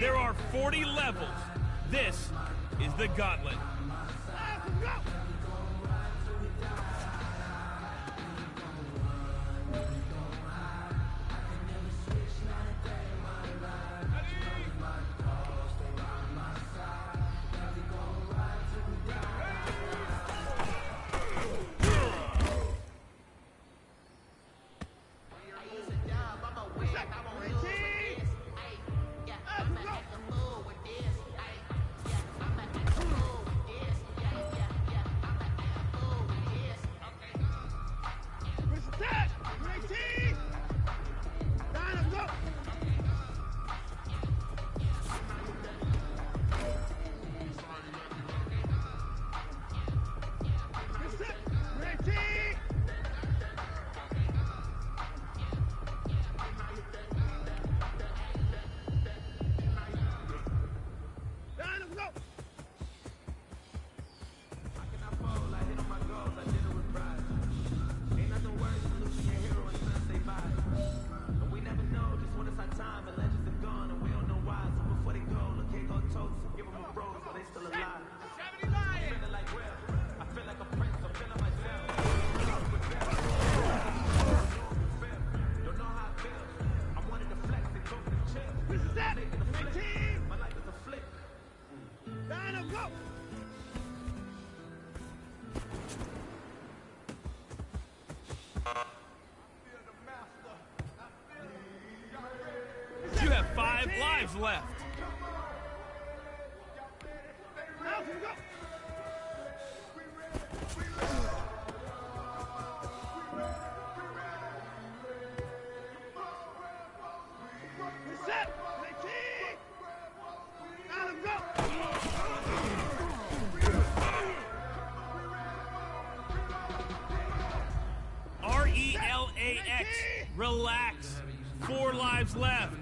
There are 40 levels. This is the Gauntlet. You have 5 lives left. RELAX. Relax. 4 lives left.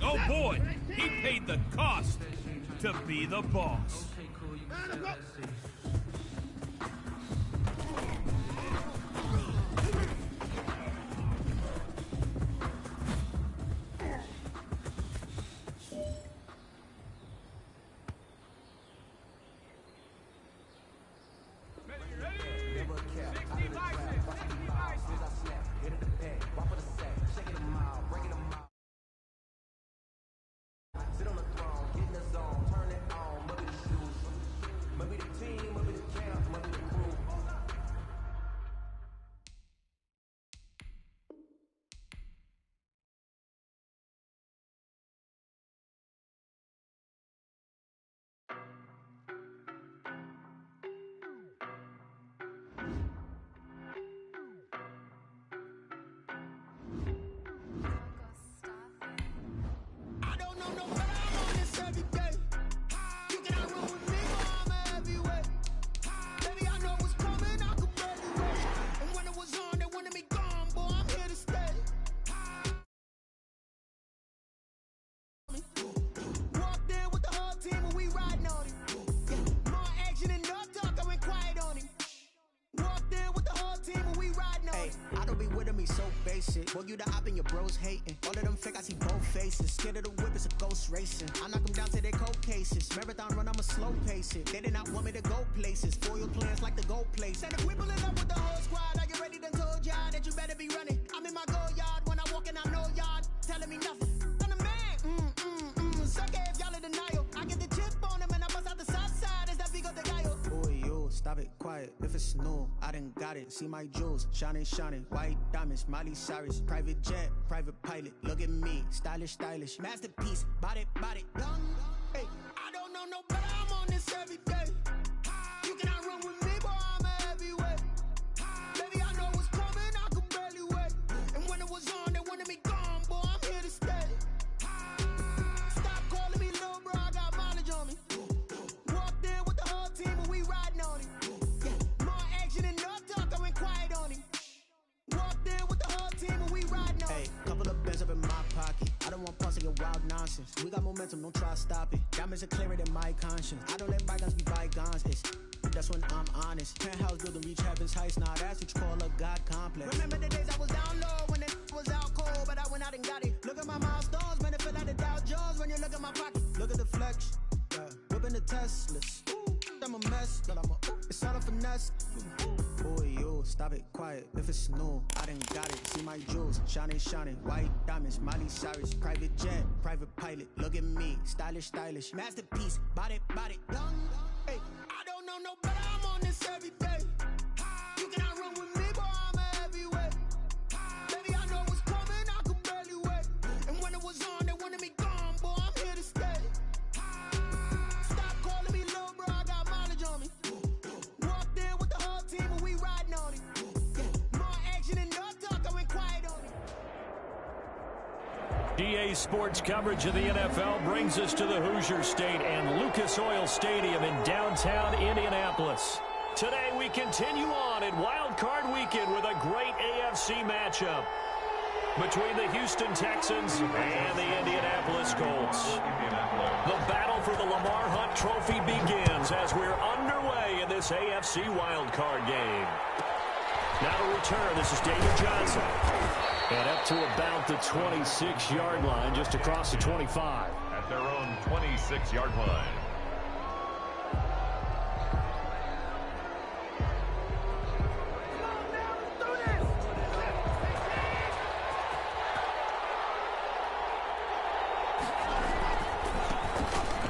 Oh boy, he paid the cost to be the boss. Boy, you the op and your bros hating. All of them fake, I see both faces. Scared of the whip, it's a ghost racing. I knock them down to their cold cases. Marathon run, I'ma slow pace it. They did not want me to go places. Foil plans like the gold place. And if we pulling up with the whole squad, I get ready to told y'all that you better be running. I'm in my go yard when I walk in, I know y'all telling me nothing. I'm the man, suck it if y'all in denial. I get the chip on them and I bust out the south side. Is that big of the guy? Boy, yo, stop it, quiet. If it's new, I done got it. See my jewels, shining, shining. White diamonds, Miley Cyrus. Private jet, private pilot. Look at me, stylish, stylish. Masterpiece, body, young. Hey, I don't know no better. I'm on this every day. You cannot run with me, boy. I'm a heavyweight. Baby, I know what's coming. I could barely wait. And when it was on, they wanted me gone, boy. I'm here to stay. Stop calling me little bro. I got mileage on me. Walked in with the whole team, and we riding on it. Yeah, more action and no talk. I went quiet on him. don't want pause of your wild nonsense. We got momentum, don't try to stop it. Diamonds are clearer than my conscience. I don't let bygones be bygones. That's when I'm honest. Penthouse building reach heaven's heights. Now that's what you call a God complex. Remember the days I was down low when it was out cold, but I went out and got it. Look at my milestones, man, it feel like the Dow Jones when you look at my pocket. Look at the flex, yeah. Whipping the Teslas. Ooh, I'm a mess, but it's all a finesse. Boy, you stop it, quiet. If it's new, I done got it. See my jewels, shining, shining. White diamonds, Miley Cyrus, private jet, private pilot. Look at me, stylish, stylish, masterpiece. Body, young. Hey, I don't know no better. I'm on this every day. You cannot run with me, boy. I'm a heavyweight. Baby, I know what's coming. I could barely wait. And when it was on, they wanted me gone, boy. I'm here to stay. Stop calling me little bro. I got mileage on me. Walked in with the whole team and we riding on it. More action and no talk. I went quiet on it. DA Sports coverage of the NFL brings us to the Hoosier State and Lucas Oil Stadium in downtown Indianapolis. Today we continue on in Wild Card Weekend with a great AFC matchup between the Houston Texans and the Indianapolis Colts. The battle for the Lamar Hunt Trophy begins as we're underway in this AFC Wild Card game. Now to return, this is David Johnson. And up to about the 26-yard line, just across the 25. At their own 26-yard line.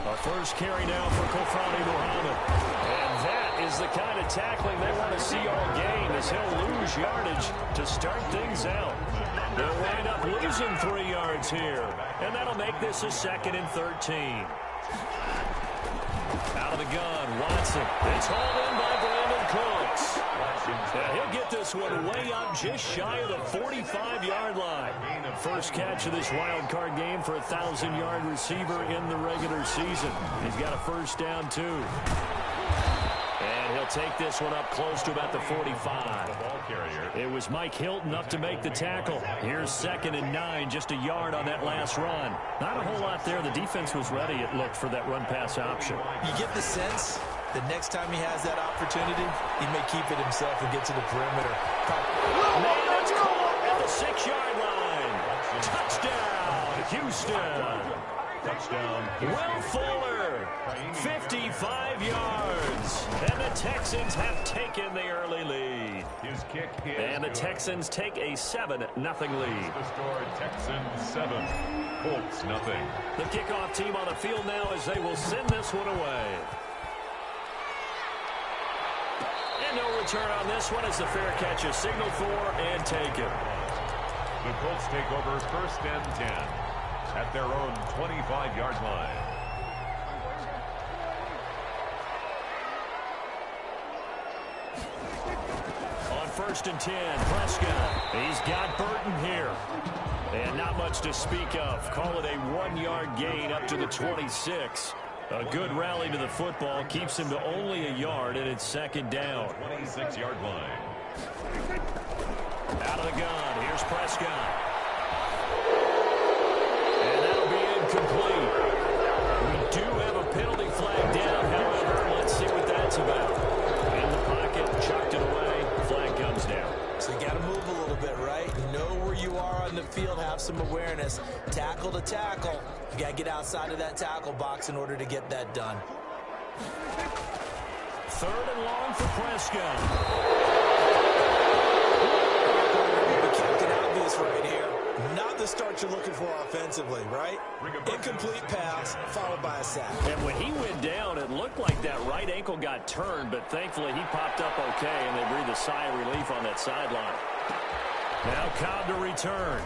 A first carry now for Kofani Muhammad. And that is the kind of tackling they want to see all game, as he'll lose yardage to start things out. They'll wind up losing 3 yards here, and that'll make this a 2nd and 13. Out of the gun, Watson. It's hauled in by Brandon Cooks. And he'll get this one way up just shy of the 45-yard line. First catch of this wild card game for a 1,000-yard receiver in the regular season. He's got a first down, too. And he'll take this one up close to about the 45. It was Mike Hilton up to make the tackle. Here's 2nd and 9, just a yard on that last run. Not a whole lot there. The defense was ready, it looked, for that run-pass option. You get the sense that next time he has that opportunity, he may keep it himself and get to the perimeter. Man, it's caught at the 6-yard line. Touchdown, Houston. Touchdown, Will Fuller, 55 yards. And the Texans have taken the early lead. His kick is and the Texans take a 7-0 lead. The score, Texans 7, Colts nothing. The kickoff team on the field now as they will send this one away. And no return on this one as the fair catch is signaled for and taken. The Colts take over 1st and 10 at their own 25-yard line. On 1st and 10, Prescott. He's got Burton here. And not much to speak of. Call it a 1-yard gain up to the 26. A good rally to the football keeps him to only a yard, and it's 2nd down. 26-yard line. Out of the gun, here's Prescott. And that'll be incomplete. We do have a penalty flag down, however. Let's see what that's about. In the pocket, chucked it away, flag comes down. So you got to move a little bit, right? Know where you are on the field, have some awareness. Tackle to tackle. You got to get outside of that tackle box in order to get that done. 3rd and long for Prescott. The captain obvious right here. Not the start you're looking for offensively, right? Incomplete pass, followed by a sack. And when he went down, it looked like that right ankle got turned, but thankfully he popped up okay, and they breathed a sigh of relief on that sideline. Now Cobb to return.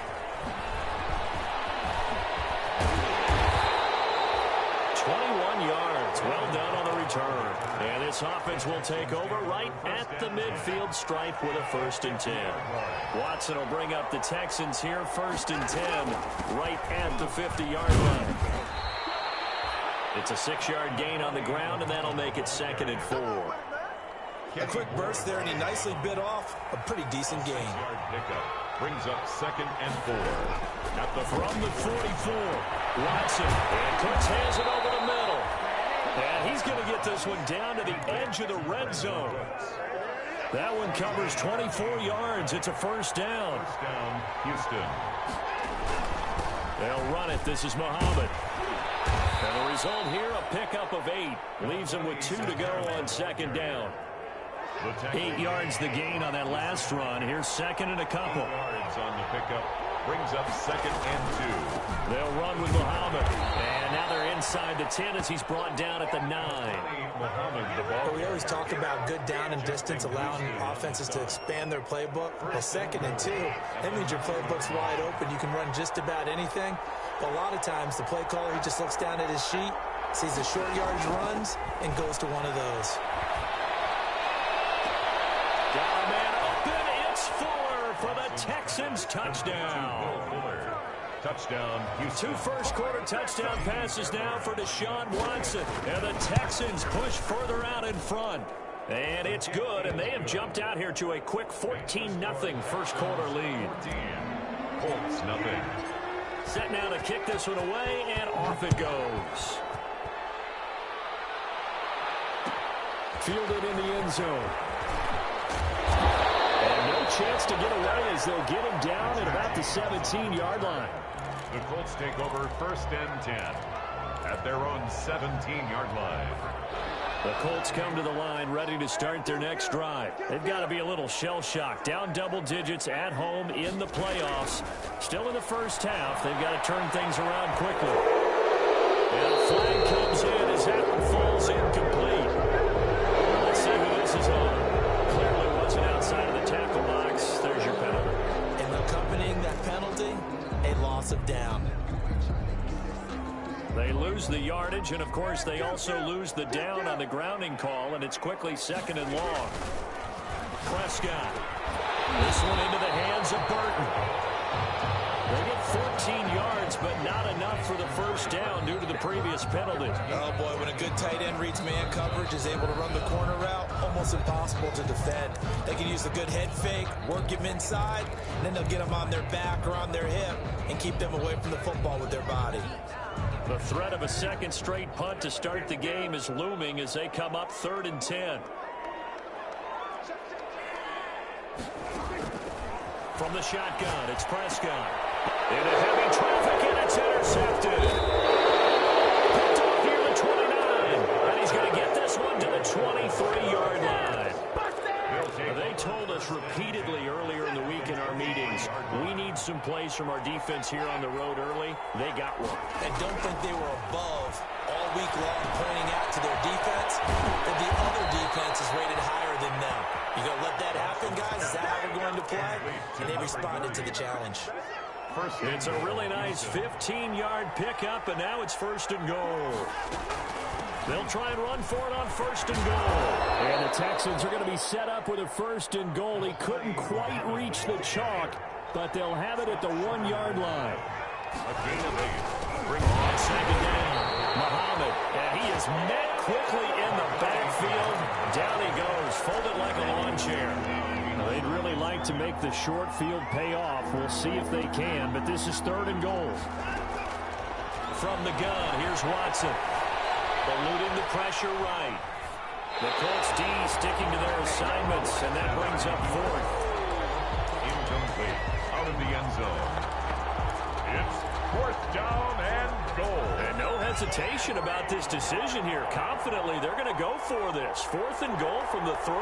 21 yards. Well done on the return. And this offense will take over right at the midfield stripe with a 1st and 10. Watson will bring up the Texans here, 1st and 10, right at the 50-yard line. It's a 6-yard gain on the ground, and that'll make it 2nd and 4. A quick burst there, and he nicely bit off a pretty decent gain. Brings up 2nd and 4. At the From the 44, Watson. And Cooks hands it over the middle. And he's going to get this one down to the edge of the red zone. That one covers 24 yards. It's a first down. First down, Houston. They'll run it. This is Muhammad. And the result here, a pickup of 8. Leaves them with 2 to go on 2nd down. 8 yards the gain on that last run. Here's 2nd and a couple. Yards on the pickup. Brings up 2nd and 2. They'll run with Muhammad. And now they're inside the 10 as he's brought down at the 9. Muhammad, the ball. We always talk about good down and distance, allowing offenses to expand their playbook. Well, 2nd and 2, that means your playbook's wide open. You can run just about anything. But a lot of times, the play caller, he just looks down at his sheet, sees the short yardage runs, and goes to one of those. Got a man open. It's Fuller for the Texans touchdown. Touchdown, Houston. 2 first-quarter touchdown passes now for Deshaun Watson. And the Texans push further out in front. And it's good, and they have jumped out here to a quick 14-0 first-quarter lead. Colts, nothing. Set now to kick this one away, and off it goes. Fielded in the end zone. And no chance to get away as they'll get him down at about the 17-yard line. The Colts take over 1st and 10 at their own 17-yard line. The Colts come to the line ready to start their next drive. They've got to be a little shell-shocked. Down double digits at home in the playoffs. Still in the first half. They've got to turn things around quickly. And a flag comes in as that one falls incomplete. Let's see who this is on. Clearly wasn't outside of the tackle box. There's your penalty. And accompanying that penalty, a loss of down. They lose the yardage, and, of course, they also lose the down on the grounding call, and it's quickly 2nd and long. Prescott. This one into the hands of Burton. They get 14 yards, but not enough for the first down due to the previous penalty. Oh, boy, when a good tight end reads man coverage, is able to run the corner route, almost impossible to defend. They can use a good head fake, work him inside, and then they'll get him on their back or on their hip and keep them away from the football with their body. The threat of a second straight punt to start the game is looming as they come up 3rd and 10. From the shotgun, it's Prescott. Into heavy traffic, and it's intercepted. Picked off near the 29. And he's going to get this one to the 23-yard line. They told us repeatedly earlier in the week in our meetings, we need some plays from our defense here on the road early. They got one. And don't think they were above all week long pointing out to their defense that the other defense is rated higher than them. You going to let that happen, guys? Is that how we're going to play? And they responded to the challenge. It's a really nice 15-yard pickup, and now it's 1st and goal. They'll try and run for it on 1st and goal. And the Texans are going to be set up with a 1st and goal. He couldn't quite reach the chalk, but they'll have it at the 1-yard line. A gain of 8. Bring on 2nd down. Muhammad, and he is met quickly in the backfield. Down he goes, folded like a lawn chair. They'd really like to make the short field pay off. We'll see if they can, but this is 3rd and goal. From the gun, here's Watson. Eluding the pressure right. The Colts D sticking to their assignments, and that brings up 4th. Incomplete. Out of the end zone. It's 4th down and goal. And no hesitation about this decision here. Confidently, they're going to go for this. 4th and goal from the 3.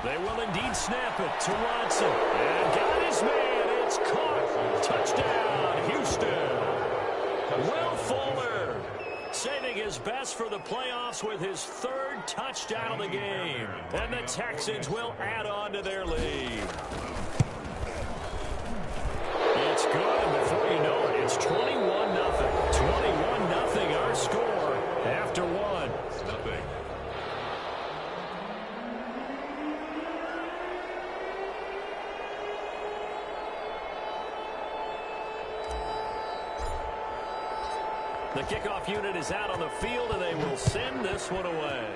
They will indeed snap it to Watson. And got his man. It's caught. Touchdown, Houston. Will Fuller saving his best for the playoffs with his 3rd touchdown of the game. And the Texans will add on to their lead. It's good, and before you know it, it's 21-0. 21-0 our score after 1. It's nothing. The kickoff unit is out on the field, and they will send this one away.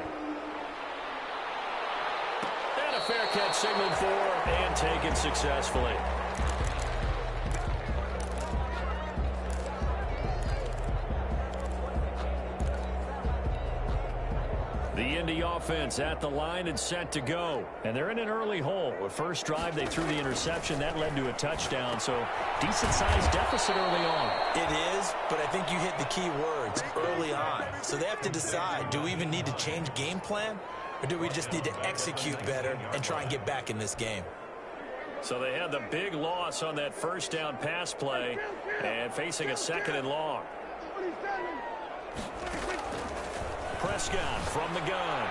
And a fair catch signaled for and taken successfully. The Indy offense at the line and set to go. And they're in an early hole. The first drive, they threw the interception. That led to a touchdown, so decent-sized deficit early on. It is, but I think you hit the key words, early on. So they have to decide, do we even need to change game plan, or do we just need to execute better and try and get back in this game? So they had the big loss on that first down pass play and facing a second and long. Prescott from the gun.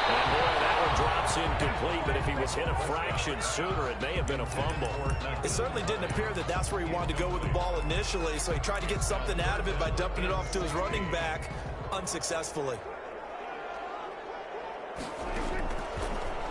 And boy, that one drops incomplete, but if he was hit a fraction sooner, it may have been a fumble. It certainly didn't appear that that's where he wanted to go with the ball initially, so he tried to get something out of it by dumping it off to his running back unsuccessfully.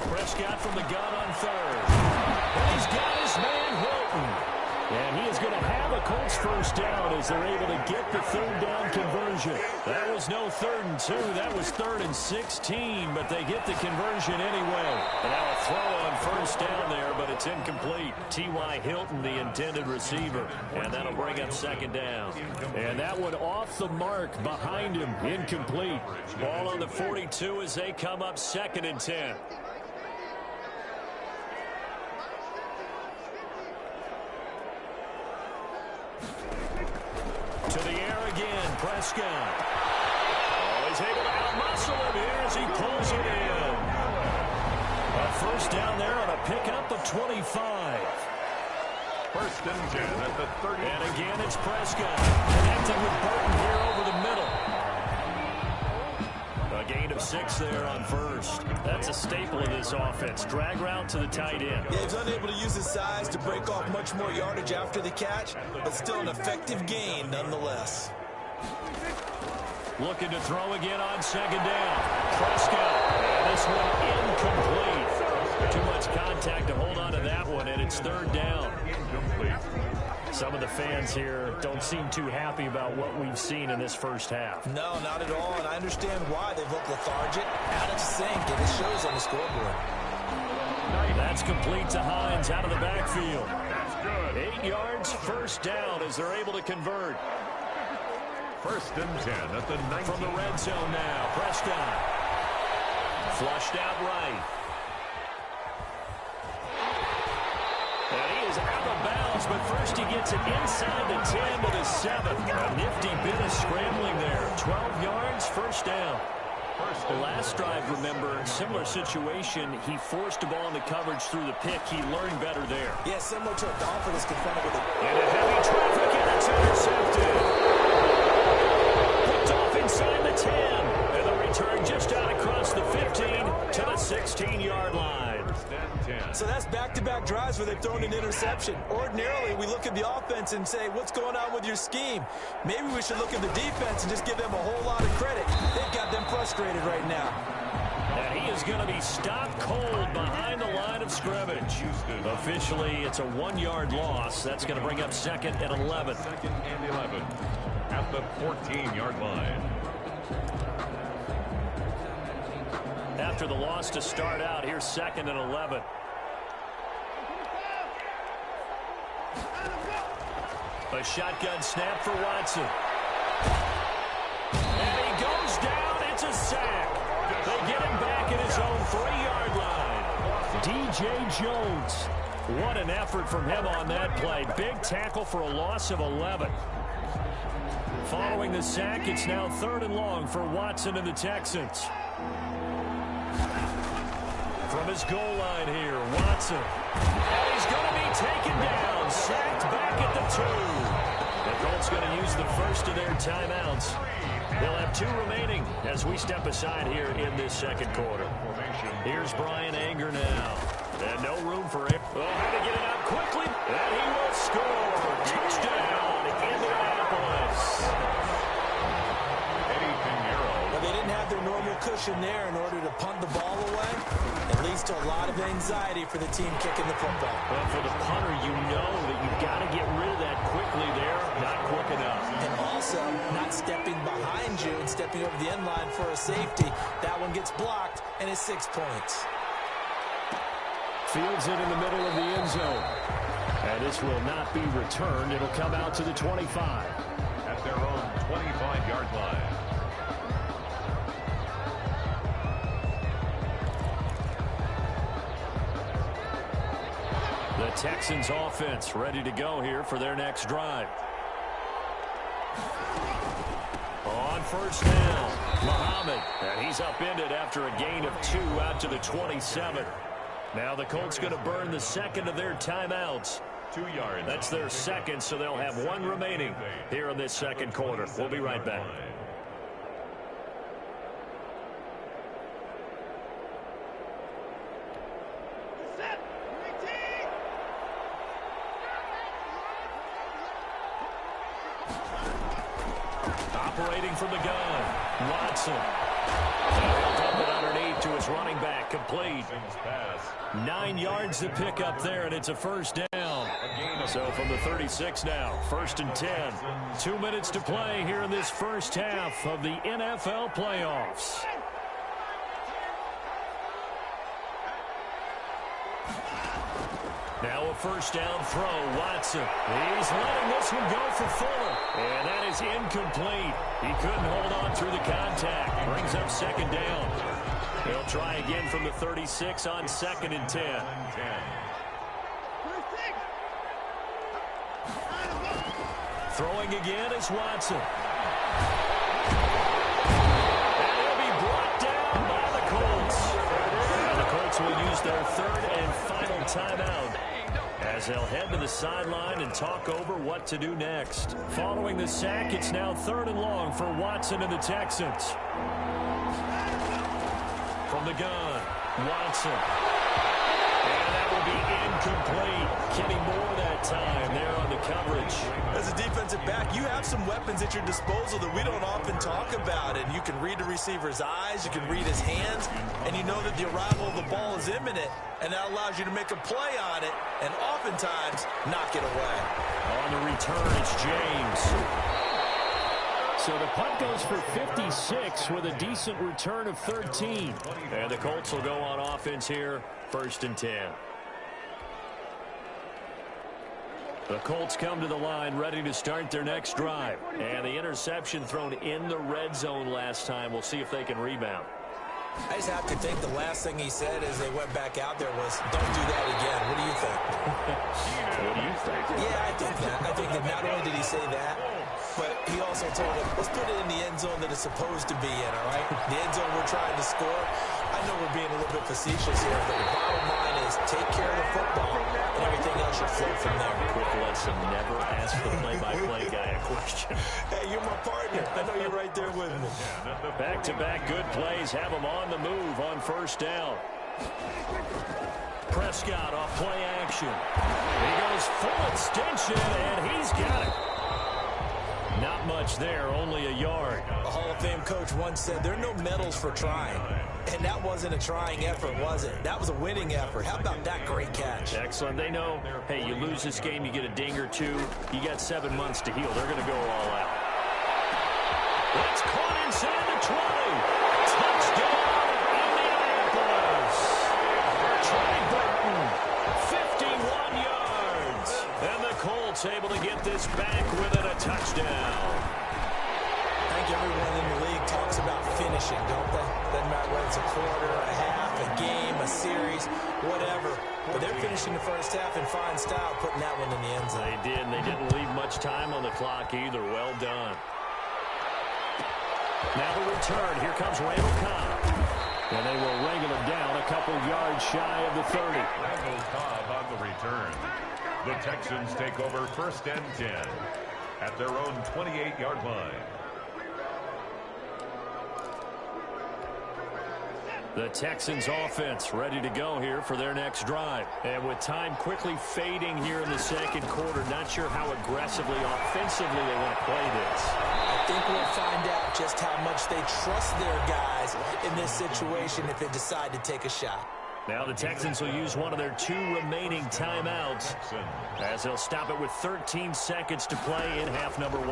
Prescott from the gun on third. And he's got his man Hilton. And he is going to have a Colts first down as they're able to get the third down conversion. That was no 3rd and 2. That was 3rd and 16, but they get the conversion anyway. And now a throw on first down there, but it's incomplete. T.Y. Hilton, the intended receiver. And that'll bring up second down. And that one off the mark behind him, incomplete. Ball on the 42 as they come up 2nd and 10. To the air again, Prescott. Oh, he's able to outmuscle him here as he pulls it in. A first down there on a pickup of 25. 1st and 10 at the 30. And again, it's Prescott connecting with Burton here over the middle. A gain of 6 there on first. That's a staple of this offense. Drag route to the tight end. Yeah, he's unable to use his size to break off much more yardage after the catch, but still an effective gain nonetheless. Looking to throw again on 2nd down. Prescott. And this one incomplete. Too much contact to hold on to that one, and it's 3rd down. Incomplete. Some of the fans here don't seem too happy about what we've seen in this first half. No, not at all, and I understand why. They've looked lethargic, out of sync, and it shows on the scoreboard. That's complete to Hines out of the backfield. That's good. 8 yards, first down as they're able to convert. 1st and 10 at the 19. From the red zone now, Prescott. Flushed out right. And he is out of bounds, but first he gets it inside the 10 to the 7. A nifty bit of scrambling there. 12 yards, first down. The last drive, remember, similar situation. He forced the ball into coverage through the pick. He learned better there. Yeah, similar to what Dolphin is confronted with. And a heavy traffic, and it's intercepted. Picked off inside the 10. And the return just out across the 15 to the 16-yard line. So that's back-to-back drives where they've thrown an interception. Ordinarily, we look at the offense and say, what's going on with your scheme? Maybe we should look at the defense and just give them a whole lot of credit. They've got them frustrated right now. And he is going to be stopped cold behind the line of scrimmage. Officially, it's a 1-yard loss. That's going to bring up 2nd and 11. 2nd and 11 at the 14-yard line. After the loss to start out, here's 2nd and 11. A shotgun snap for Watson. And he goes down. It's a sack. They get him back at his own 3-yard line. DJ Jones. What an effort from him on that play. Big tackle for a loss of 11. Following the sack, it's now 3rd and long for Watson and the Texans. From his goal line here, Watson. And he's going to be taken down, sacked back at the 2. The Colts going to use the first of their timeouts. They'll have 2 remaining as we step aside here in this 2nd quarter. Here's Brian Anger now. And no room for him. Oh, had to get it out quickly. And he will score. Touchdown, Indianapolis. Well, they didn't have their normal cushion there in order to punt the ball away. It leads to a lot of anxiety for the team kicking the football. Well, for the punter, you know that you've got to get rid of that quickly there. Not quick enough. And also, not stepping behind you and stepping over the end line for a safety. That one gets blocked, and it's 6 points. Fields it in the middle of the end zone. And this will not be returned. It'll come out to the 25. At their own 25-yard line. The Texans offense ready to go here for their next drive. On first down, Muhammad. And he's upended after a gain of 2 out to the 27. Now the Colts going to burn the second of their timeouts. 2 yards. That's their second, so they'll have 1 remaining here in this second quarter. We'll be right back. Operating from the gun, Watson. He'll dump it underneath to his running back, complete. 9 yards to pick up there, and it's a first down. So from the 36 now, 1st and 10. 2 minutes to play here in this first half of the NFL playoffs. Now a first down throw, Watson. He's letting this one go for Fuller. And that is incomplete. He couldn't hold on through the contact. Brings up second down. They'll try again from the 36 on 2nd and 10. Throwing again is Watson. And he'll be brought down by the Colts. And the Colts will use their 3rd and final timeout as they'll head to the sideline and talk over what to do next. Following the sack, it's now 3rd and long for Watson and the Texans. From the gun, Watson. And that will be incomplete. Kenny Moore that time there on the coverage. As a defensive back, you have some weapons at your disposal that we don't often talk about. And you can read the receiver's eyes, you can read his hands, and you know that the arrival of the ball is imminent, and that allows you to make a play on it and oftentimes knock it away. On the return, it's James. So the punt goes for 56 with a decent return of 13. And the Colts will go on offense here, 1st and 10. The Colts come to the line ready to start their next drive. And the interception thrown in the red zone last time. We'll see if they can rebound. I just have to think the last thing he said as they went back out there was, don't do that again. What do you think? What do you think? Yeah, I think that. I think that not only did he say that, but he also told him, let's put it in the end zone that it's supposed to be in, all right? The end zone we're trying to score. I know we're being a little bit facetious here, but the bottom line is take care of the football, and everything else should flow from there. Quick lesson, never ask the play-by-play guy a question. Hey, you're my partner. I know you're right there with me. Back-to-back good plays have him on the move on first down. Prescott off play action. He goes full extension, and he's got it. Not much there, only a yard. A Hall of Fame coach once said there are no medals for trying. And that wasn't a trying effort, was it? That was a winning effort. How about that great catch? Excellent. They know, hey, you lose this game, you get a ding or two. You got 7 months to heal. They're going to go all out. It's caught inside the 20. Touchdown, Indianapolis. Trey Burton, 51 yards. And the Colts able to get this back within a touchdown. I think everyone in the league talks about finishing, don't they? Doesn't matter whether it's a quarter, a half, a game, a series, whatever. But they're finishing the first half in fine style, putting that one in the end zone. They did, and they didn't leave much time on the clock either. Well done. Now the return. Here comes Randall Cobb. And they will wrangle him down a couple yards shy of the 30. Randall Cobb on the return. The Texans take over 1st and 10 at their own 28-yard line. The Texans offense ready to go here for their next drive. And with time quickly fading here in the second quarter, not sure how aggressively, offensively they want to play this. I think we'll find out just how much they trust their guys in this situation if they decide to take a shot. Now the Texans will use one of their 2 remaining timeouts as they'll stop it with 13 seconds to play in half number 1.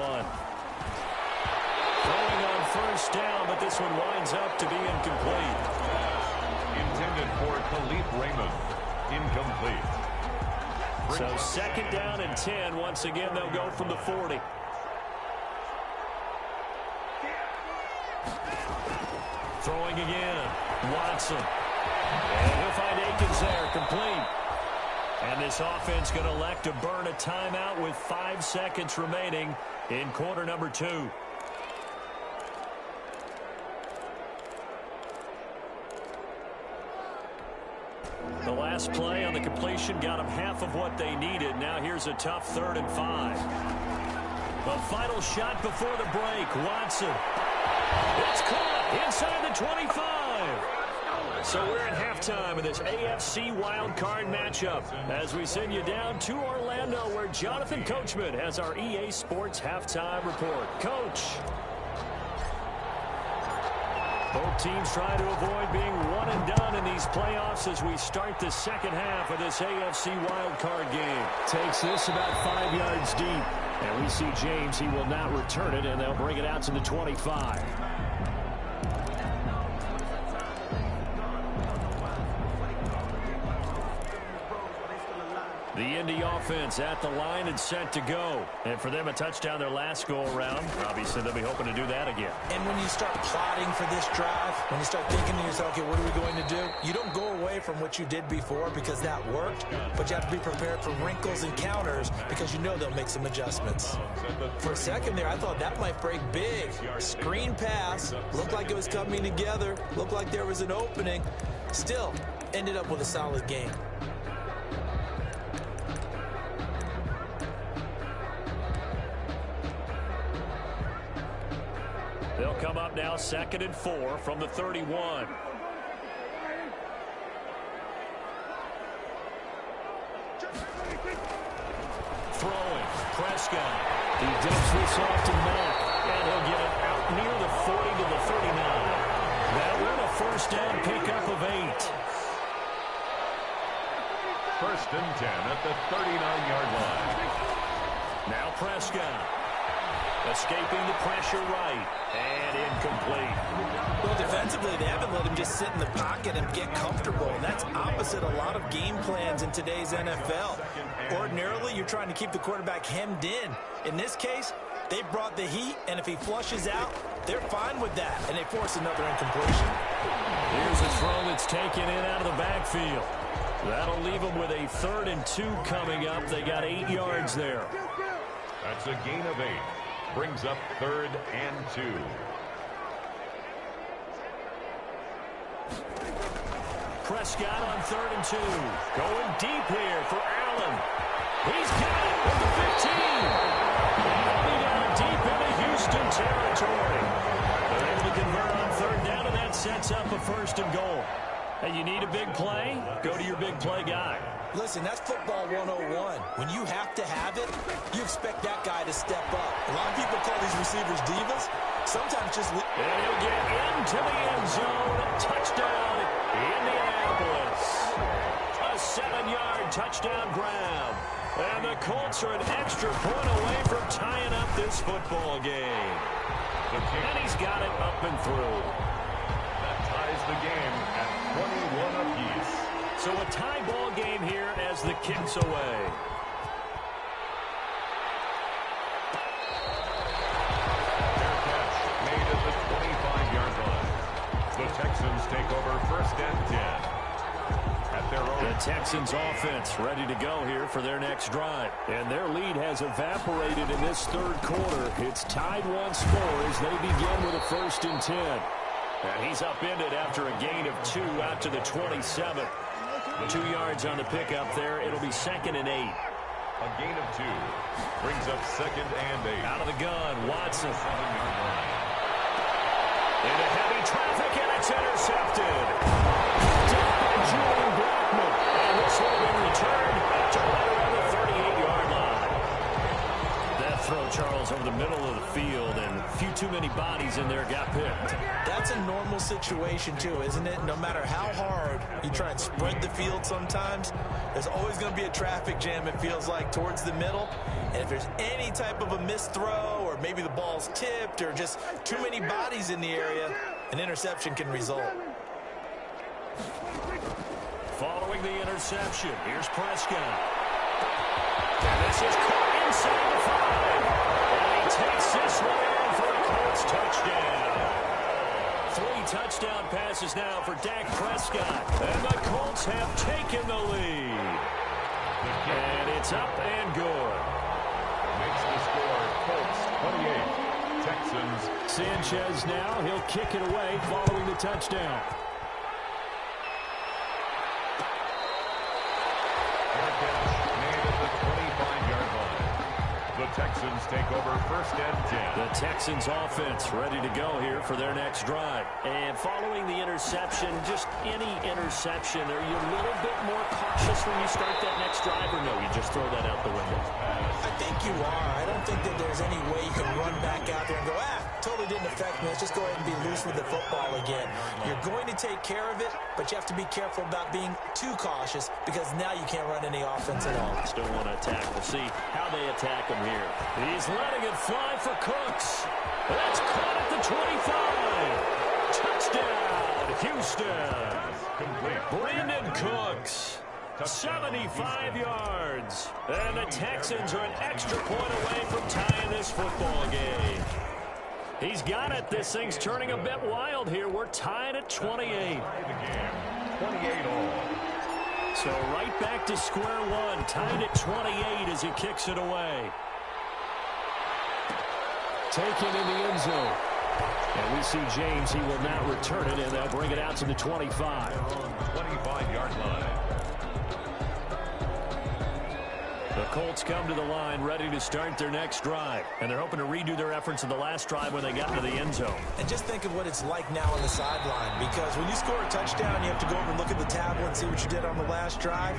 Throwing on first down, but this one winds up to be incomplete. Intended for Khalif Raymond. incomplete. So second down and 10. Once again, they'll go from the 40. Throwing again. Watson. And he'll find Akins there. Complete. And this offense going to elect to burn a timeout with 5 seconds remaining in quarter number 2. The last play on the completion got them half of what they needed. Now here's a tough 3rd and 5. The final shot before the break. Watson. It's caught inside the 25. So we're at halftime of this AFC wildcard matchup as we send you down to Orlando where Jonathan Coachman has our EA Sports halftime report. Coach. Both teams trying to avoid being one and done in these playoffs as we start the second half of this AFC wildcard game. Takes this about 5 yards deep. And we see James, he will not return it, and they'll bring it out to the 25. The Indy offense at the line and set to go. And for them, a touchdown their last go-around. Obviously, they'll be hoping to do that again. And when you start plotting for this drive, when you start thinking to yourself, okay, what are we going to do? You don't go away from what you did before because that worked, but you have to be prepared for wrinkles and counters because you know they'll make some adjustments. For a second there, I thought that might break big. Screen pass, looked like it was coming together, looked like there was an opening. Still, ended up with a solid game. They'll come up now 2nd and 4 from the 31. Throwing. Prescott. He dumps this off to Mack. And he'll get it out near the 40 to the 39. That one a first down pickup of 8. 1st and 10 at the 39-yard line. Now Prescott. Escaping the pressure right. And incomplete. Well, defensively, they haven't let him just sit in the pocket and get comfortable. And that's opposite a lot of game plans in today's NFL. Ordinarily, you're trying to keep the quarterback hemmed in. In this case, they brought the heat, and if he flushes out, they're fine with that. And they force another incompletion. Here's a throw that's taken in out of the backfield. That'll leave them with a 3rd and 2 coming up. They got 8 yards there. That's a gain of 8. Brings up 3rd and 2. Prescott on 3rd and 2. Going deep here for Allen. He's got it with the 15. Coming down deep into Houston territory. They're able to convert on 3rd down, and that sets up a 1st and goal. Hey, you need a big play? Go to your big play guy. Listen, that's football 101. When you have to have it, you expect that guy to step up. A lot of people call these receivers divas. Sometimes just... And he'll get into the end zone. Touchdown, Indianapolis. A 7-yard touchdown grab. And the Colts are an extra point away from tying up this football game. And he's got it up and through. That ties the game at 21 apiece. So a tie ball game here as the kick's away. Fair catch made at the 25-yard line. The Texans take over 1st and 10. At their own. The Texans offense ready to go here for their next drive. And their lead has evaporated in this 3rd quarter. It's tied once more as they begin with a 1st and 10. And he's upended after a gain of 2 out to the 27. 2 yards on the pickup there. It'll be 2nd and 8. A gain of 2 brings up 2nd and 8. Out of the gun, Watson. Into heavy traffic, and it's intercepted. Down by Julian Blackmon. And this will be returned to right around the 38-yard line. That throw, Charles, over the middle of the field, and a few too many bodies in there got picked. That's a normal situation, too, isn't it? No matter how hard you try and spread the field sometimes, there's always going to be a traffic jam, it feels like, towards the middle. And if there's any type of a missed throw, or maybe the ball's tipped, or just too many bodies in the area, an interception can result. following the interception. Here's Prescott. And this is caught inside the 5. And he takes this one in for a Colts touchdown. 3 touchdown passes now for Dak Prescott. And the Colts have taken the lead. And it's up and good. Makes the score Colts 28. Texans. Sanchez now. He'll kick it away following the touchdown. The Texans take over first and 10. The Texans offense ready to go here for their next drive. And following the interception, just any interception, are you a little bit more cautious when you start that next drive, or no, you just throw that out the window? I think you are. I don't think that there's any way you can run back out there and go, totally didn't affect me. Let's just go ahead and be loose with the football again. You're going to take care of it, but you have to be careful about being too cautious because now you can't run any offense at all. Still want to attack. We'll see how they attack him here. He's letting it fly for Cooks. That's caught at the 25. Touchdown, Houston. Brandon Cooks. 75 yards. And the Texans are an extra point away from tying this football game. He's got it. This thing's turning a bit wild here. We're tied at 28. 28 all. So right back to square one. Tied at 28 as he kicks it away. Taken in the end zone. And we see James. He will not return it, and they'll bring it out to the 25. 25-yard line. The Colts come to the line ready to start their next drive. And they're hoping to redo their efforts in the last drive when they got into the end zone. And just think of what it's like now on the sideline, because when you score a touchdown, you have to go over and look at the tablet and see what you did on the last drive.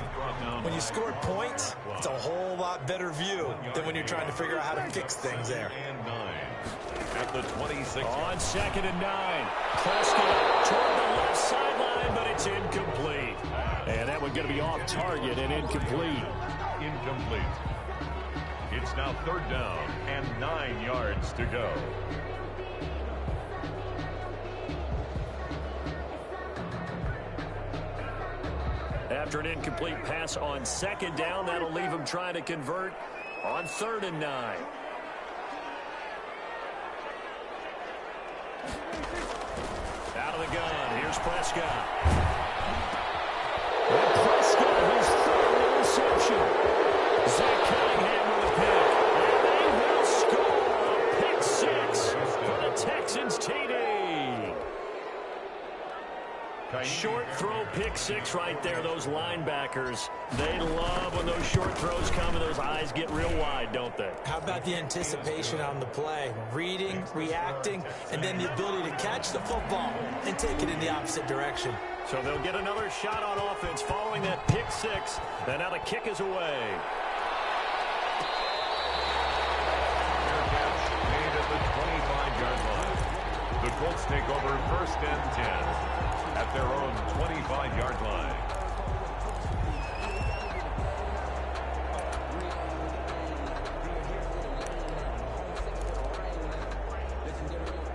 When you score points, it's a whole lot better view than when you're trying to figure out how to fix things there. At the 26. On 2nd and 9. Prescott toward the left sideline, but it's incomplete. And that one's going to be off target and incomplete. Incomplete. It's now 3rd down and 9 yards to go. After an incomplete pass on 2nd down, that'll leave him trying to convert on 3rd and 9. Out of the gun, here's Prescott. And Prescott, his 3rd interception. Zach Cunningham with a pick. And they will score a pick 6 for the Texans TD. Short throw pick 6 right there. Those linebackers, they love when those short throws come and those eyes get real wide, don't they? How about the anticipation on the play? Reading, reacting, and then the ability to catch the football and take it in the opposite direction. So they'll get another shot on offense following that pick 6. And now the kick is away. Made at the 25-yard line. The Colts take over first and 10 at their own 25-yard line.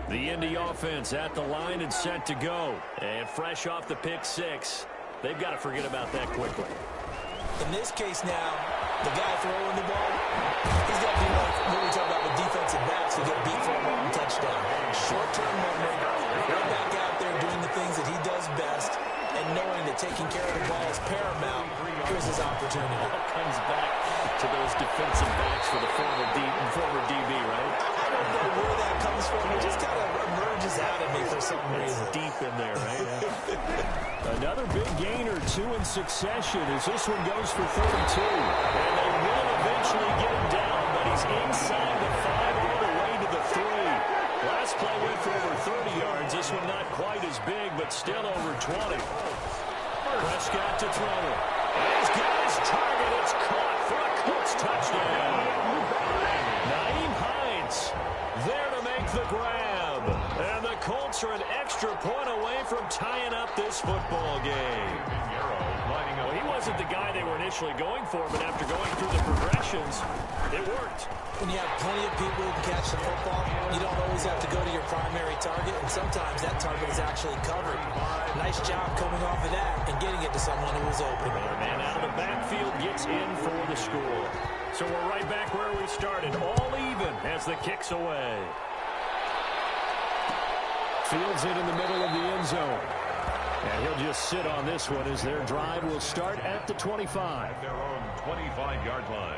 The Indy offense at the line and set to go. And fresh off the pick 6, they've got to forget about that quickly. In this case now, the guy throwing the ball, he's got to be like what we talk about with defensive backs who get beat for a long touchdown. Short-term memory, right back out there doing the things that he does best, and knowing that taking care of the ball is paramount. Here's his opportunity. Comes back to those defensive backs for the former DB, right? I don't know where that comes from. It just kind of emerges out of me for some reason. Deep in there, right? Another big gain or 2 in succession as this one goes for 32. And they will eventually get him down, but he's inside the 5 all the way to the 3. Last play went for over 30 yards. This one not quite as big, but still over 20. Prescott to throw it. He's got his target. It's caught for a Colts touchdown. Naeem Hines there to make the grab. And the Colts are an extra point away from tying up this football game. Well, he wasn't the guy they were initially going for, but after going through the progressions, It worked. When you have plenty of people who can catch the football, you don't always have to go to your primary target, and sometimes that target is actually covered. Nice job coming off of that and getting it to someone who was open. Another man out of the backfield gets in for the score. So we're right back where we started, all even as the kick's away. Fields it in the middle of the end zone. And he'll just sit on this one as their drive will start at the 25. At their own 25-yard line.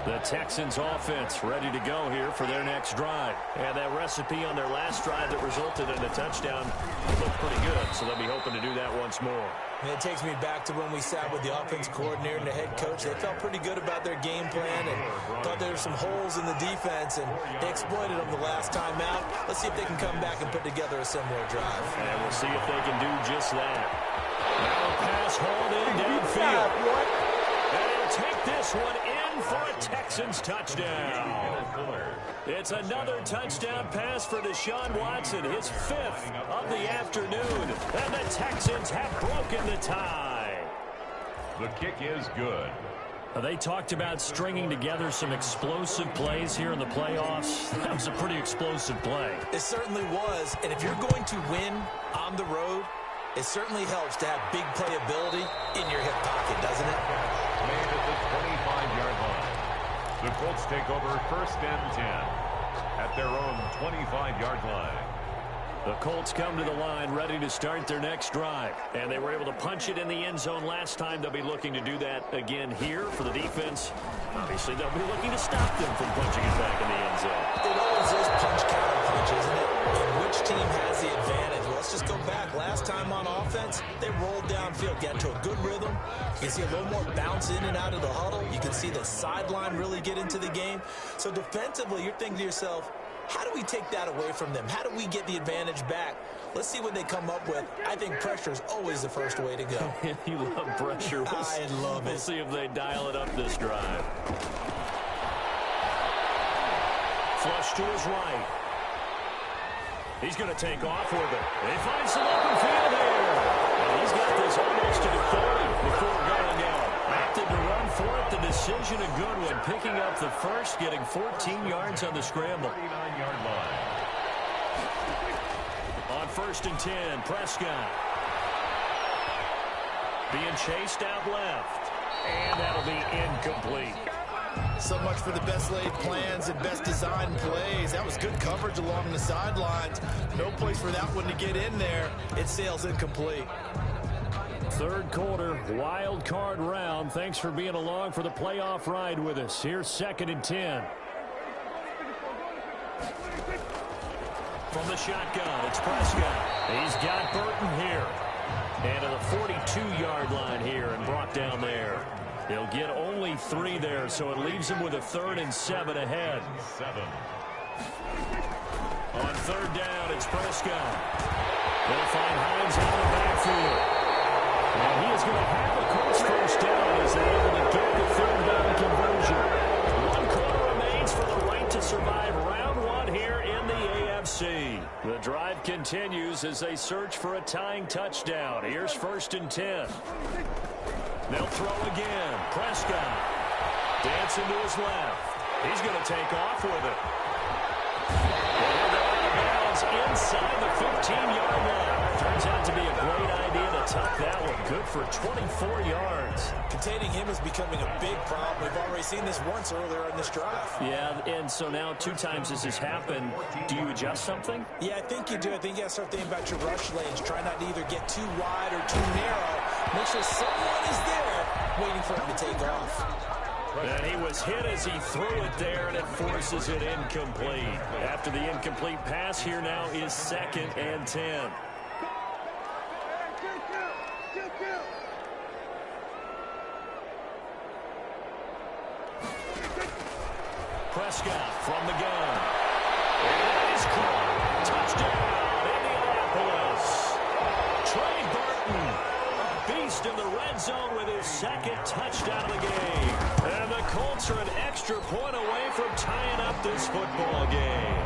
The Texans offense ready to go here for their next drive. And that recipe on their last drive that resulted in a touchdown looked pretty good, so they'll be hoping to do that once more. And it takes me back to when we sat with the offense coordinator and the head coach. They felt pretty good about their game plan and thought there were some holes in the defense, and they exploited them the last time out. Let's see if they can come back and put together a similar drive. And we'll see if they can do just that. Now a pass hauled in downfield. And he'll take this one in for a Texans touchdown. It's another touchdown pass for Deshaun Watson, his 5th of the afternoon. And the Texans have broken the tie. The kick is good. They talked about stringing together some explosive plays here in the playoffs. That was a pretty explosive play. It certainly was. And if you're going to win on the road, it certainly helps to have big playability in your hip pocket, doesn't it? Made at the 25-yard line. The Colts take over 1st and 10 at their own 25-yard line. The Colts come to the line ready to start their next drive. And they were able to punch it in the end zone last time. They'll be looking to do that again here for the defense. Obviously, they'll be looking to stop them from punching it back in the end zone. It always is punch-counter-punch, isn't it? And which team has the advantage? Well, let's just go back. Last time on offense, they rolled downfield, got into a good rhythm. You can see a little more bounce in and out of the huddle. You can see the sideline really get into the game. So defensively, you're thinking to yourself, how do we take that away from them? How do we get the advantage back? Let's see what they come up with. I think pressure is always the first way to go. You love pressure. I love it. We'll see if they dial it up this drive. Flush to his right. He's going to take off with it. He finds some open field here. And he's got this almost to the 30 before going out. Opted to run for it. The decision a good one. Picking up the first, getting 14 yards on the scramble. 39-yard line. On 1st and 10, Prescott. Being chased out left. And that'll be incomplete. So much for the best laid plans and best designed plays. That was good coverage along the sidelines. No place for that one to get in there. It sails incomplete. 3rd quarter, wild card round. Thanks for being along for the playoff ride with us. Here's 2nd and 10. From the shotgun, it's Prescott. He's got Burton here. And to the 42-yard line here and brought down there. They'll get only 3 there, so it leaves them with a 3rd and 7 ahead. 7. On 3rd down, it's Prescott. They'll find Hines out of the backfield. And he is going to have the Colts first down as they're able to get the 3rd down conversion. 1 quarter remains for the right to survive round 1 here in the AFC. The drive continues as they search for a tying touchdown. Here's 1st and 10. They'll throw again. Prescott dancing to his left. He's going to take off with it. And they're out of bounds inside the 15-yard line. Turns out to be a great idea to tuck that one. Good for 24 yards. Containing him is becoming a big problem. We've already seen this once earlier in this drive. Yeah, and so now 2 times this has happened. Do you adjust something? Yeah, I think you do. I think you got to start thinking about your rush lanes. Try not to either get too wide or too narrow. Make sure someone is there waiting for him to take off. And he was hit as he threw it there, and it forces it incomplete. After the incomplete pass, here now is 2nd and 10. Prescott from the gun. And he's caught. Touchdown, Indianapolis. Trey Burton, a beast in the red zone with his 2nd touchdown of the game. And the Colts are an extra point away from tying up this football game.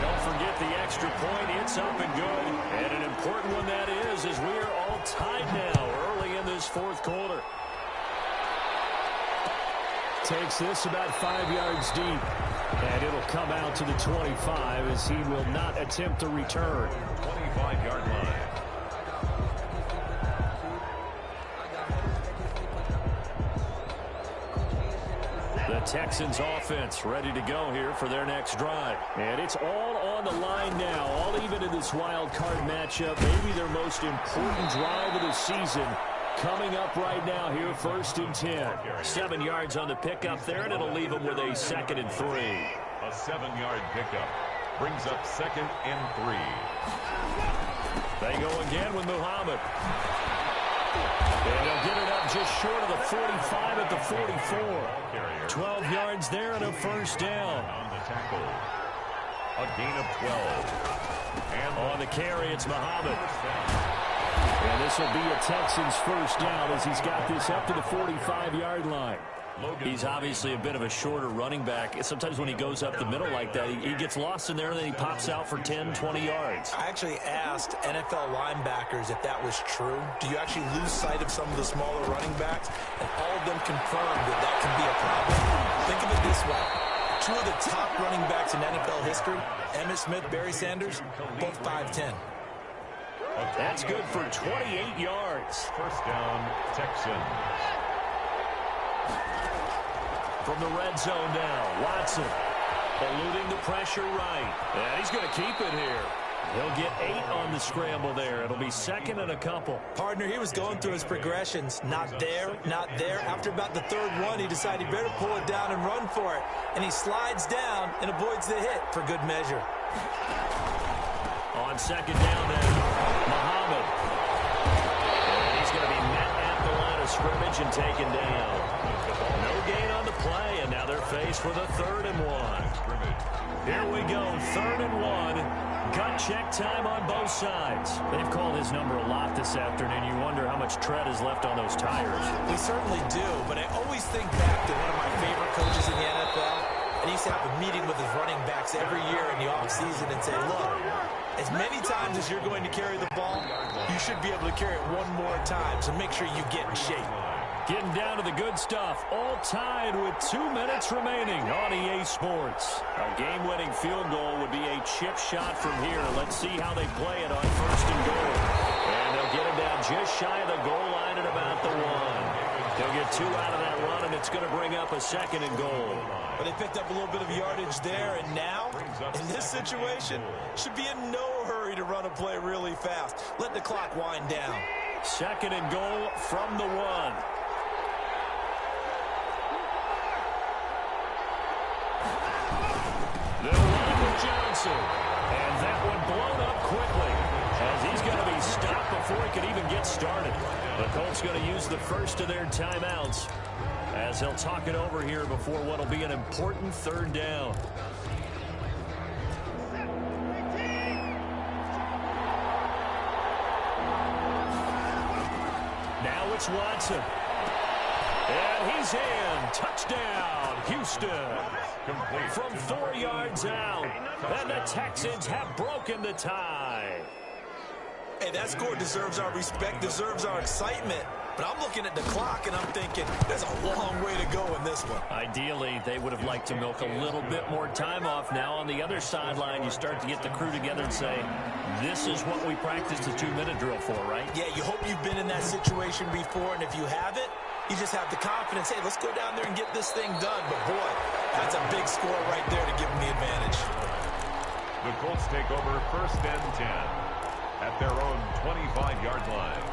Don't forget the extra point. It's up and good. And an important one that is, as we are all tied now early in this 4th quarter. takes this about 5 yards deep. And it'll come out to the 25 as he will not attempt to return. 25-yard line. The Texans offense ready to go here for their next drive. And it's all on the line now, all even in this wild card matchup. Maybe their most important drive of the season coming up right now here, 1st and 10. 7 yards on the pickup there, and it'll leave them with a 2nd and 3. A 7-yard pickup brings up 2nd and 3. They go again with Muhammad. And they'll get it up just short of the 45 at the 44. 12 yards there and a 1st down. On the tackle, a gain of 12. And on the carry, it's Muhammad. And this will be a Texans 1st down as he's got this up to the 45-yard line. He's obviously a bit of a shorter running back. Sometimes when he goes up the middle like that, he gets lost in there and then he pops out for 10, 20 yards. I actually asked NFL linebackers if that was true. Do you actually lose sight of some of the smaller running backs? And all of them confirmed that that can be a problem. Think of it this way. 2 of the top running backs in NFL history, Emmitt Smith, Barry Sanders, both 5'10". That's good for 28 yards. 1st down, Texans. From the red zone now, Watson eluding the pressure right. And he's going to keep it here. He'll get 8 on the scramble there. It'll be 2nd and a couple. Partner, he was going through his progressions. Not there, not there. After about the 3rd one, he decided he better pull it down and run for it. And he slides down and avoids the hit for good measure. On 2nd down now, Muhammad. And he's going to be met at the line of scrimmage and taken down. No gain on the play, and now they're faced with a 3rd and 1. Here we go, 3rd and 1. Gut check time on both sides. They've called his number a lot this afternoon. You wonder how much tread is left on those tires. We certainly do, but I always think back to one of my favorite coaches in the NFL. And he used to have a meeting with his running backs every year in the offseason and say, look, as many times as you're going to carry the ball, you should be able to carry it one more time, so make sure you get in shape. Getting down to the good stuff. All tied with 2 minutes remaining on EA Sports. A game-winning field goal would be a chip shot from here. Let's see how they play it on 1st and goal. And they'll get him down just shy of the goal line at about the 1. They'll get 2 out of that run, and it's going to bring up a 2nd and goal. But they picked up a little bit of yardage there, and now, in this situation, should be in no hurry to run a play really fast. Let the clock wind down. 2nd and goal from the 1. They'll run with Johnson. And that one blown up quickly as he's going to be stopped before he can even get started. The Colts going to use the first of their timeouts as they'll talk it over here before what will be an important 3rd down. Now it's Watson. And he's in. Touchdown, Houston. Complete. From 4 yards out. And the Texans have broken the tie. Hey, that score deserves our respect, deserves our excitement. But I'm looking at the clock, and I'm thinking, there's a long way to go in this one. Ideally, they would have liked to milk a little bit more time off. Now, on the other sideline, you start to get the crew together and say, this is what we practiced the 2-minute drill for, right? Yeah, you hope you've been in that situation before, and if you haven't, you just have the confidence, hey, let's go down there and get this thing done. But, boy, that's a big score right there to give them the advantage. The Colts take over 1st and 10 at their own 25-yard line.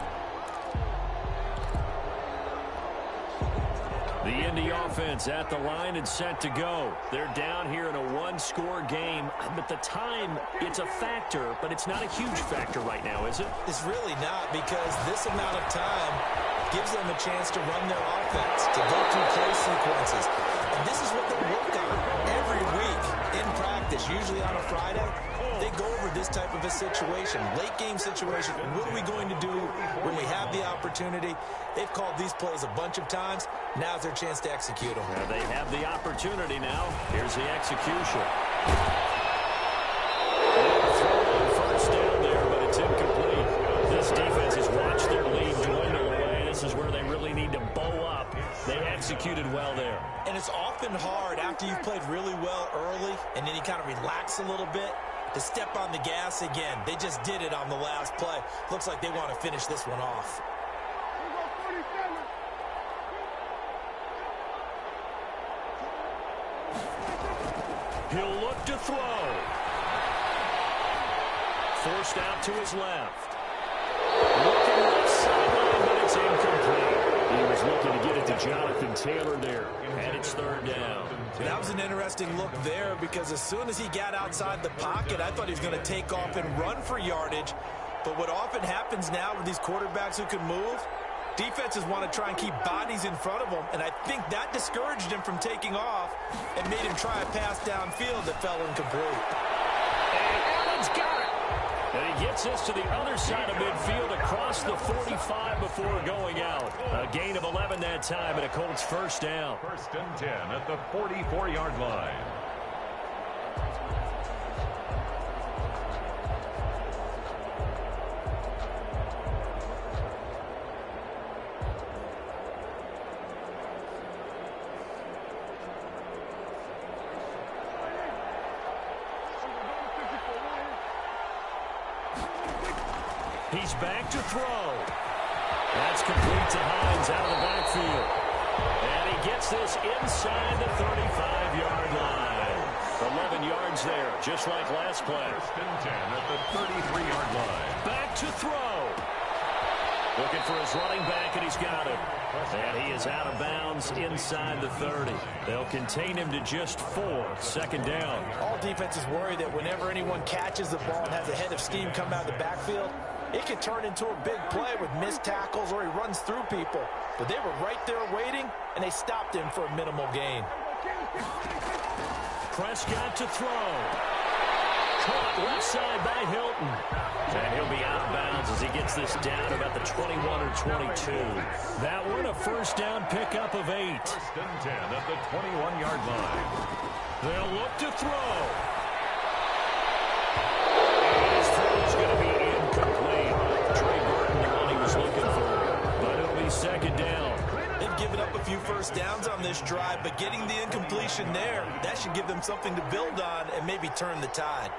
The Indy offense at the line and set to go. They're down here in a 1-score game. But the time, it's a factor, but it's not a huge factor right now, is it? It's really not, because this amount of time gives them a chance to run their offense, to go through play sequences. And this is what they work on every week in practice, usually on a Friday. They go over this type of a situation, late-game situation. What are we going to do when we have the opportunity? They've called these plays a bunch of times. Now's their chance to execute them. They have the opportunity now. Here's the execution. Throw on 1st down there, but it's incomplete. This defense has watched their lead dwindle away. This is where they really need to bow up. They execute executed well there. And it's often hard after you've played really well early and then you kind of relax a little bit to step on the gas again. They just did it on the last play. Looks like they want to finish this one off. He'll look to throw. Forced out to his left. Looking left sideline, but it's incomplete. He was looking to get it to Jonathan Taylor there, and it's third down. That was an interesting look there because as soon as he got outside the pocket, I thought he was going to take off and run for yardage. But what often happens now with these quarterbacks who can move, defenses want to try and keep bodies in front of them, and I think that discouraged him from taking off and made him try a pass downfield that fell incomplete. And Allen's got it. And he gets us to the other side of midfield across the 45 before going out. A gain of 11 that time, and a Colts first down. First and 10 at the 44-yard line. He's back to throw. That's complete to Hines out of the backfield. And he gets this inside the 35-yard line. 11 yards there, just like last play. First and 10 at the 33-yard line. Back to throw. Looking for his running back, and he's got it. And he is out of bounds inside the 30. They'll contain him to just 4. Second down. All defenses worry that whenever anyone catches the ball and has a head of steam come out of the backfield, it can turn into a big play with missed tackles or he runs through people. But they were right there waiting, and they stopped him for a minimal gain. Prescott to throw. Caught left side by Hilton. And he'll be out of bounds as he gets this down about the 21 or 22. That one a first down pickup of 8. First and 10 at the 21-yard line. They'll look to throw. And his throw's going to be incomplete. Trey Burton, the one he was looking for. But it'll be second down. They've given up a few first downs on this drive, but getting the incompletion there, that should give them something to build on and maybe turn the tide.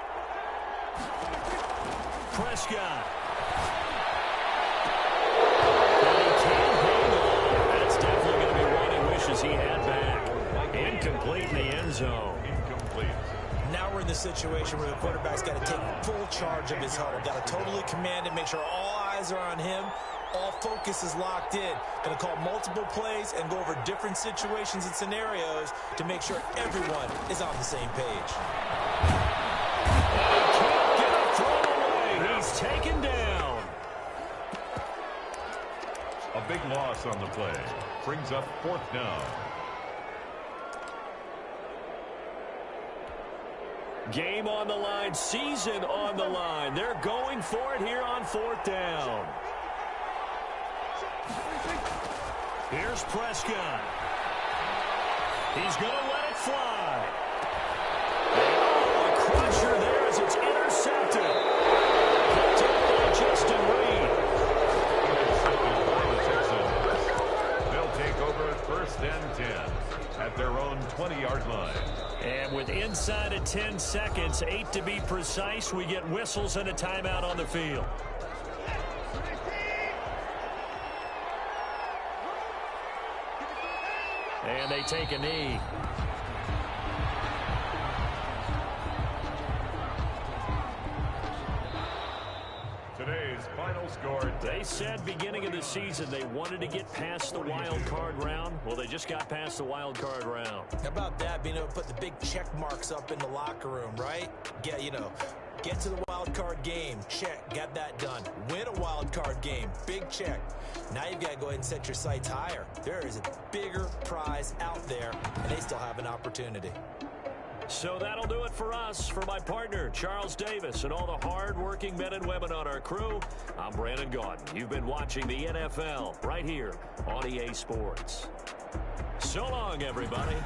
Prescott. And he can't hang on. That's definitely going to be one he wishes he had back. Incomplete in the end zone. Incomplete. Now we're in the situation where the quarterback's got to take full charge of his huddle. Got to totally command it, make sure all eyes are on him. All focus is locked in. Going to call multiple plays and go over different situations and scenarios to make sure everyone is on the same page. He's taken down. A big loss on the play. Brings up fourth down. Game on the line, season on the line. They're going for it here on fourth down. Here's Prescott. He's going to let it fly. Oh, a crusher there as it's intercepted. Picked up by Justin Reed. The Texans. They'll take over first and 10 at their own 20-yard line. And with inside of 10 seconds, 8 to be precise, we get whistles and a timeout on the field. And they take a knee. Today's final score. They said beginning of the season they wanted to get past the wild card round. Well, they just got past the wild card round. How about that, being able to put the big check marks up in the locker room, right? Get to the wild card game. Check. Got that done. Win a wild card game. Big check. Now you've got to go ahead and set your sights higher. There is a bigger prize out there, and they still have an opportunity. So that'll do it for us. For my partner, Charles Davis, and all the hard-working men and women on our crew, I'm Brandon Gaudin. You've been watching the NFL right here on EA Sports. So long, everybody.